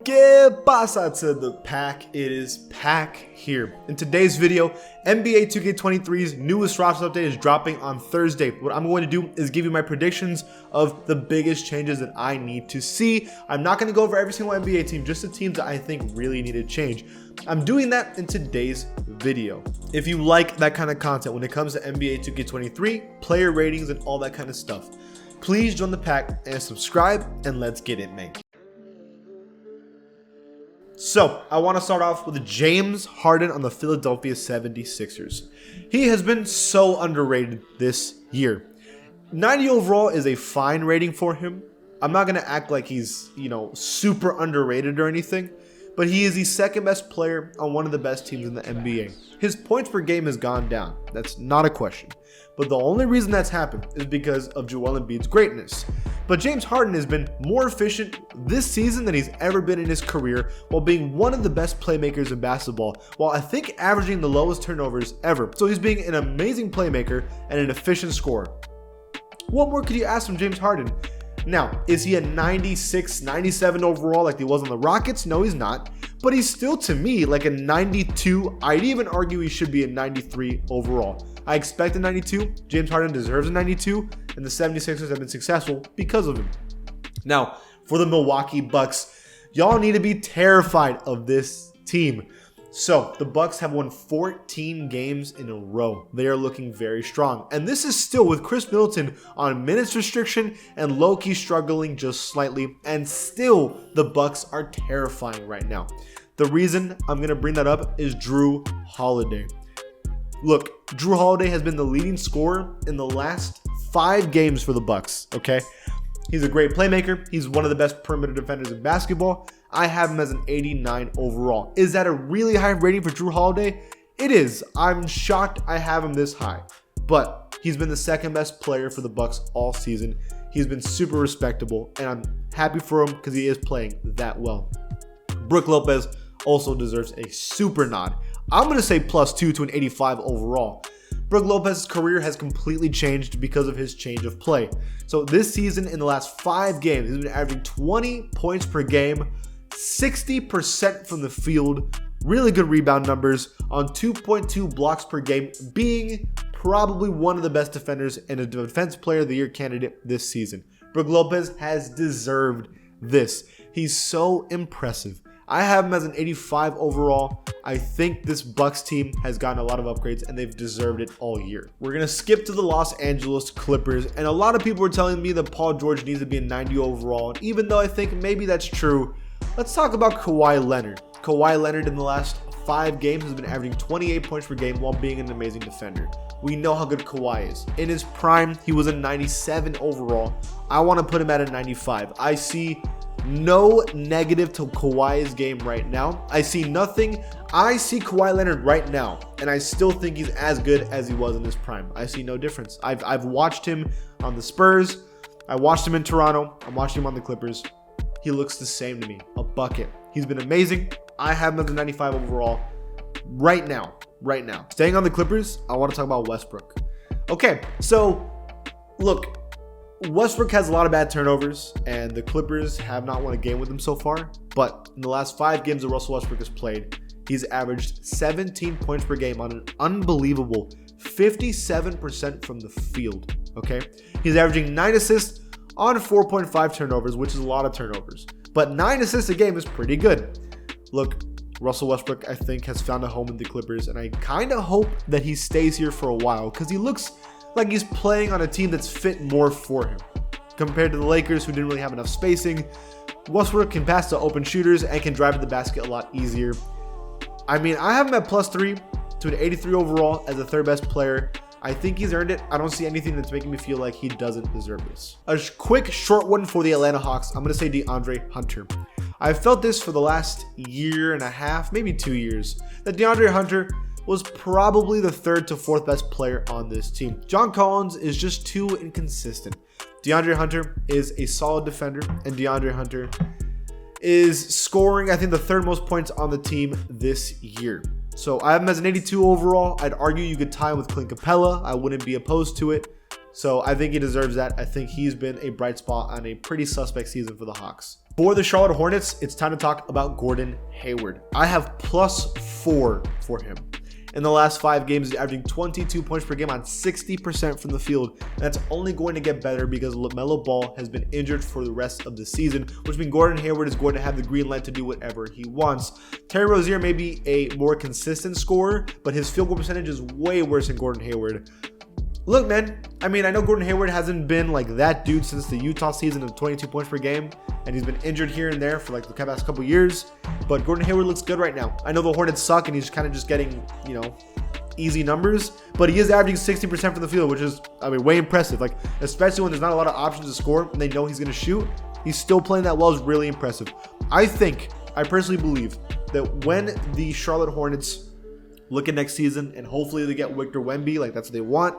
¿Qué pasa to the pack? It is Pack here. In today's video, NBA 2K23's newest roster update is dropping on Thursday. What I'm going to do is give you my predictions of the biggest changes that I need to see. I'm not going to go over every single NBA team, just the teams that I think really need to change. I'm doing that in today's video. If you like that kind of content when it comes to NBA 2K23, player ratings, and all that kind of stuff, please join the pack and subscribe, and let's get it, man. So, I want to start off with James Harden on the Philadelphia 76ers. He has been so underrated this year. 90 overall is a fine rating for him. I'm not going to act like he's, super underrated or anything, but he is the second best player on one of the best teams in the NBA. His points per game has gone down. That's not a question. But the only reason that's happened is because of Joel Embiid's greatness. But James Harden has been more efficient this season than he's ever been in his career, while being one of the best playmakers in basketball, while I think averaging the lowest turnovers ever. So he's being an amazing playmaker and an efficient scorer. What more could you ask from James Harden? Now, is he a 96, 97 overall like he was on the Rockets? No, he's not. But he's still, to me, like a 92. I'd even argue he should be a 93 overall. I expect a 92. James Harden deserves a 92, and the 76ers have been successful because of him. Now, for the Milwaukee Bucks, y'all need to be terrified of this team. So, the Bucks have won 14 games in a row. They are looking very strong. And this is still with Chris Middleton on minutes restriction and low-key struggling just slightly. And still, the Bucks are terrifying right now. The reason I'm going to bring that up is Jrue Holiday. Look, Jrue Holiday has been the leading scorer in the last 5 games for the Bucks, okay? He's a great playmaker. He's one of the best perimeter defenders in basketball. I have him as an 89 overall. Is that a really high rating for Jrue Holiday? It is. I'm shocked I have him this high. But he's been the second best player for the Bucks all season. He's been super respectable, and I'm happy for him because he is playing that well. Brook Lopez also deserves a super nod. I'm going to say +2 to an 85 overall. Brook Lopez's career has completely changed because of his change of play. So this season, in the last 5 games, he's been averaging 20 points per game, 60% from the field, really good rebound numbers, on 2.2 blocks per game, being probably one of the best defenders and a Defense Player of the Year candidate this season. Brook Lopez has deserved this. He's so impressive. I have him as an 85 overall. I think this Bucks team has gotten a lot of upgrades, and they've deserved it all year. We're going to skip to the Los Angeles Clippers, and a lot of people are telling me that Paul George needs to be a 90 overall, and even though I think maybe that's true, let's talk about Kawhi Leonard. Kawhi Leonard in the last 5 games has been averaging 28 points per game while being an amazing defender. We know how good Kawhi is. In his prime, he was a 97 overall. I want to put him at a 95. I see no negative to Kawhi's game right now. I see nothing. I see Kawhi Leonard right now, and I still think he's as good as he was in his prime. I see no difference. I've watched him on the Spurs. I watched him in Toronto. I watched him on the Clippers. He looks the same to me. A bucket. He's been amazing. I have him as a 95 overall right now. Right now. Staying on the Clippers, I want to talk about Westbrook. Okay, so look, Westbrook has a lot of bad turnovers, and the Clippers have not won a game with him so far. But in the last 5 games that Russell Westbrook has played, he's averaged 17 points per game on an unbelievable 57% from the field. Okay, he's averaging 9 assists on 4.5 turnovers, which is a lot of turnovers. But 9 assists a game is pretty good. Look, Russell Westbrook, I think, has found a home in the Clippers, and I kind of hope that he stays here for a while because he looks like he's playing on a team that's fit more for him. Compared to the Lakers, who didn't really have enough spacing, Westbrook can pass to open shooters and can drive to the basket a lot easier. I mean, I have him at +3 to an 83 overall as the 3rd best player. I think he's earned it. I don't see anything that's making me feel like he doesn't deserve this. A quick, short one for the Atlanta Hawks. I'm going to say DeAndre Hunter. I've felt this for the last year and a half, maybe 2 years, that DeAndre Hunter was probably the 3rd to 4th best player on this team. John Collins is just too inconsistent. DeAndre Hunter is a solid defender, and DeAndre Hunter is scoring, I think, the 3rd most points on the team this year. So I have him as an 82 overall. I'd argue you could tie him with Clint Capella. I wouldn't be opposed to it. So I think he deserves that. I think he's been a bright spot on a pretty suspect season for the Hawks. For the Charlotte Hornets, it's time to talk about Gordon Hayward. I have +4 for him. In the last 5 games, he's averaging 22 points per game on 60% from the field. And that's only going to get better because LaMelo Ball has been injured for the rest of the season, which means Gordon Hayward is going to have the green light to do whatever he wants. Terry Rozier may be a more consistent scorer, but his field goal percentage is way worse than Gordon Hayward. Look, man, I mean, I know Gordon Hayward hasn't been like that dude since the Utah season of 22 points per game, and he's been injured here and there for like the past couple years, but Gordon Hayward looks good right now. I know the Hornets suck, and he's kind of just getting, easy numbers, but he is averaging 60% from the field, which is, way impressive. Like, especially when there's not a lot of options to score, and they know he's going to shoot, he's still playing that well is really impressive. I personally believe that when the Charlotte Hornets look at next season, and hopefully they get Victor Wemby, like that's what they want,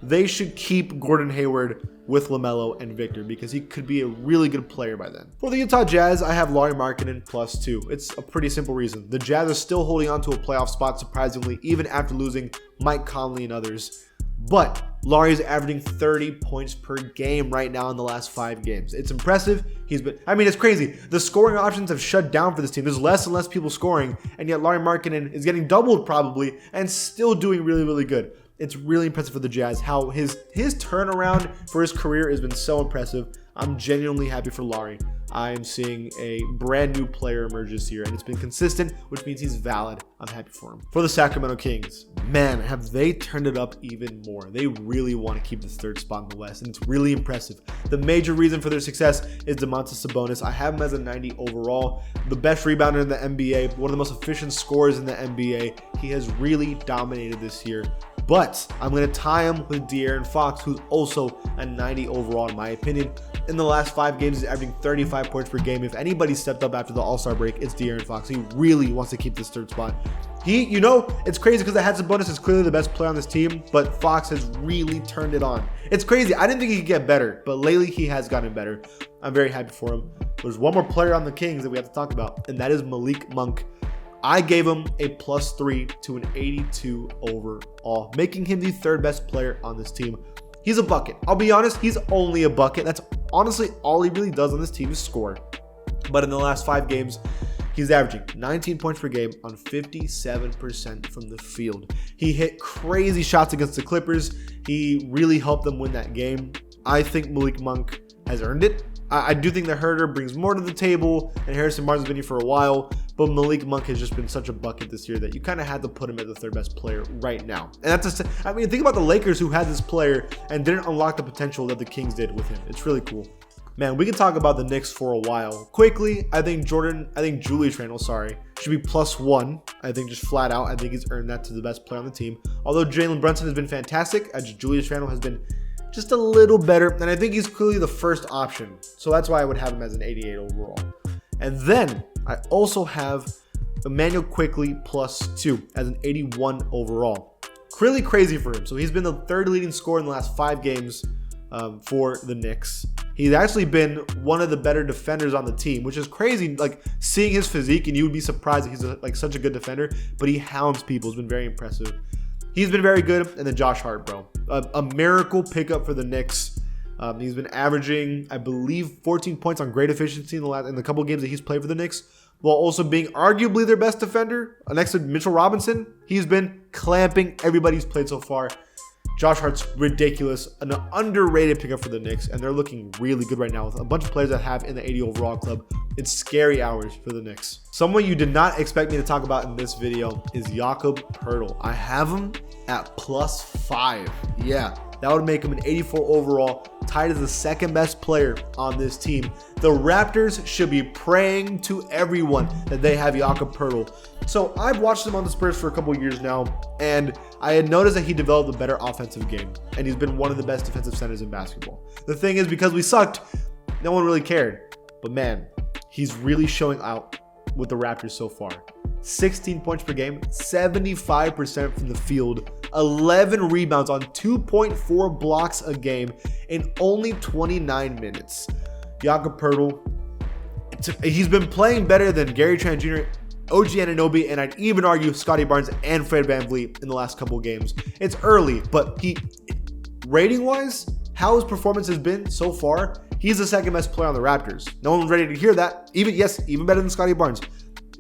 they should keep Gordon Hayward with LaMelo and Victor because he could be a really good player by then. For the Utah Jazz, I have Lauri Markkanen +2. It's a pretty simple reason. The Jazz are still holding on to a playoff spot, surprisingly, even after losing Mike Conley and others. But Lauri is averaging 30 points per game right now in the last 5 games. It's impressive. It's crazy. The scoring options have shut down for this team. There's less and less people scoring, and yet Lauri Markkanen is getting doubled probably and still doing really, really good. It's really impressive for the Jazz how his turnaround for his career has been so impressive. I'm genuinely happy for Lauri. I am seeing a brand new player emerge this year, and it's been consistent, which means he's valid. I'm happy for him. For the Sacramento Kings, man, have they turned it up even more. They really want to keep this 3rd spot in the West, and it's really impressive. The major reason for their success is Domantas Sabonis. I have him as a 90 overall, the best rebounder in the NBA, one of the most efficient scorers in the NBA. He has really dominated this year. But I'm going to tie him with De'Aaron Fox, who's also a 90 overall in my opinion. In the last 5 games, he's averaging 35 points per game. If anybody stepped up after the All-Star break, it's De'Aaron Fox. He really wants to keep this 3rd spot. It's crazy because Sabonis is clearly the best player on this team, but Fox has really turned it on. It's crazy. I didn't think he could get better, but lately he has gotten better. I'm very happy for him. There's one more player on the Kings that we have to talk about, and that is Malik Monk. I gave him a +3 to an 82 overall, making him the 3rd best player on this team. He's a bucket. I'll be honest, he's only a bucket. That's honestly all he really does on this team is score. But in the last 5 games, he's averaging 19 points per game on 57% from the field. He hit crazy shots against the Clippers. He really helped them win that game. I think Malik Monk has earned it. I do think that Herder brings more to the table, and Harrison Barnes has been here for a while, but Malik Monk has just been such a bucket this year that you kind of had to put him at the 3rd best player right now. And think about the Lakers who had this player and didn't unlock the potential that the Kings did with him. It's really cool. Man, we can talk about the Knicks for a while. Quickly, I think Julius Randle, should be +1. I think just flat out, I think he's earned that to the best player on the team. Although Jalen Brunson has been fantastic, Julius Randle has been just a little better, and I think he's clearly the first option. So that's why I would have him as an 88 overall. And then I also have Emmanuel Quickley +2 as an 81 overall. Really crazy for him. So he's been the 3rd leading scorer in the last 5 games for the Knicks. He's actually been one of the better defenders on the team, which is crazy. Like seeing his physique, and you would be surprised that he's such a good defender, but he hounds people. It's been very impressive. He's been very good. And then Josh Hart, bro. A miracle pickup for the Knicks. He's been averaging, I believe, 14 points on great efficiency in the couple games that he's played for the Knicks, while also being arguably their best defender. Next to Mitchell Robinson, he's been clamping everybody who's played so far. Josh Hart's ridiculous, an underrated pickup for the Knicks, and they're looking really good right now with a bunch of players that have in the 80 overall club. It's scary hours for the Knicks. Someone you did not expect me to talk about in this video is Jakob Poeltl. I have him at +5. Yeah, that would make him an 84 overall, tied as the 2nd best player on this team. The Raptors should be praying to everyone that they have Jakob Poeltl. So I've watched him on the Spurs for a couple years now, and I had noticed that he developed a better offensive game, and he's been one of the best defensive centers in basketball. The thing is, because we sucked, no one really cared. But man, he's really showing out with the Raptors so far. 16 points per game, 75% from the field, 11 rebounds on 2.4 blocks a game in only 29 minutes. Jakob Poeltl, he's been playing better than Gary Trent Jr., OG Anunoby, and I'd even argue Scottie Barnes and Fred VanVleet in the last couple of games. It's early, but rating-wise, how his performance has been so far, He's the second best player on the Raptors. No one's ready to hear that. Even better than Scottie Barnes.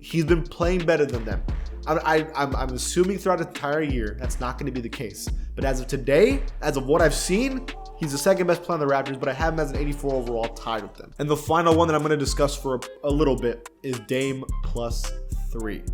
He's been playing better than them. I'm assuming throughout the entire year that's not going to be the case. But as of today, as of what I've seen, he's the second best player on the Raptors, but I have him as an 84 overall, tied with them. And the final one that I'm going to discuss for a little bit is Dame +3.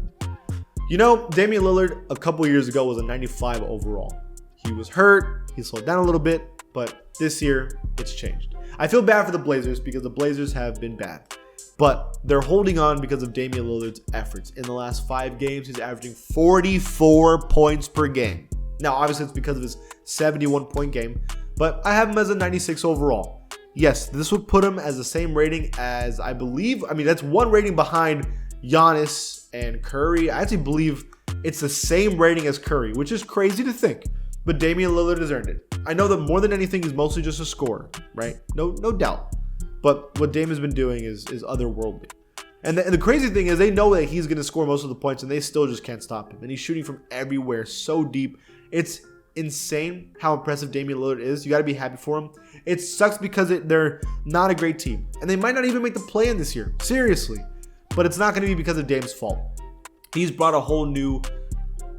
You know, Damian Lillard a couple years ago was a 95 overall. He was hurt. He slowed down a little bit, but this year it's changed. I feel bad for the Blazers because the Blazers have been bad, but they're holding on because of Damian Lillard's efforts. In the last 5 games, he's averaging 44 points per game. Now, obviously, it's because of his 71-point game, but I have him as a 96 overall. Yes, this would put him as the same rating as I mean, that's one rating behind Giannis and Curry. I actually believe it's the same rating as Curry, which is crazy to think. But Damian Lillard has earned it. I know that more than anything, he's mostly just a scorer, right? No doubt. But what Dame has been doing is otherworldly. And the crazy thing is they know that he's going to score most of the points, and they still just can't stop him. And he's shooting from everywhere so deep. It's insane how impressive Damian Lillard is. You got to be happy for him. It sucks because they're not a great team. And they might not even make the play-in this year. Seriously. But it's not going to be because of Dame's fault. He's brought a whole new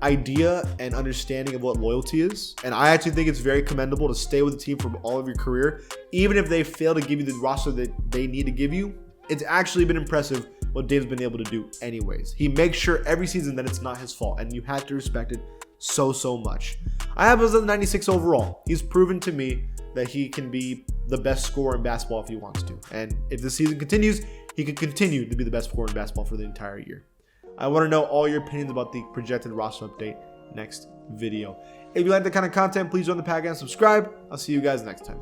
idea and understanding of what loyalty is, and I actually think it's very commendable to stay with the team for all of your career, even if they fail to give you the roster that they need to give you. It's actually been impressive what Dave's been able to do anyways. He makes sure every season that it's not his fault, and you have to respect it so much. I have him as a 96 overall. He's proven to me that he can be the best scorer in basketball if he wants to, and if the season continues, he can continue to be the best scorer in basketball for the entire year. I want to know all your opinions about the projected roster update next video. If you like that kind of content, please join the pack and subscribe. I'll see you guys next time.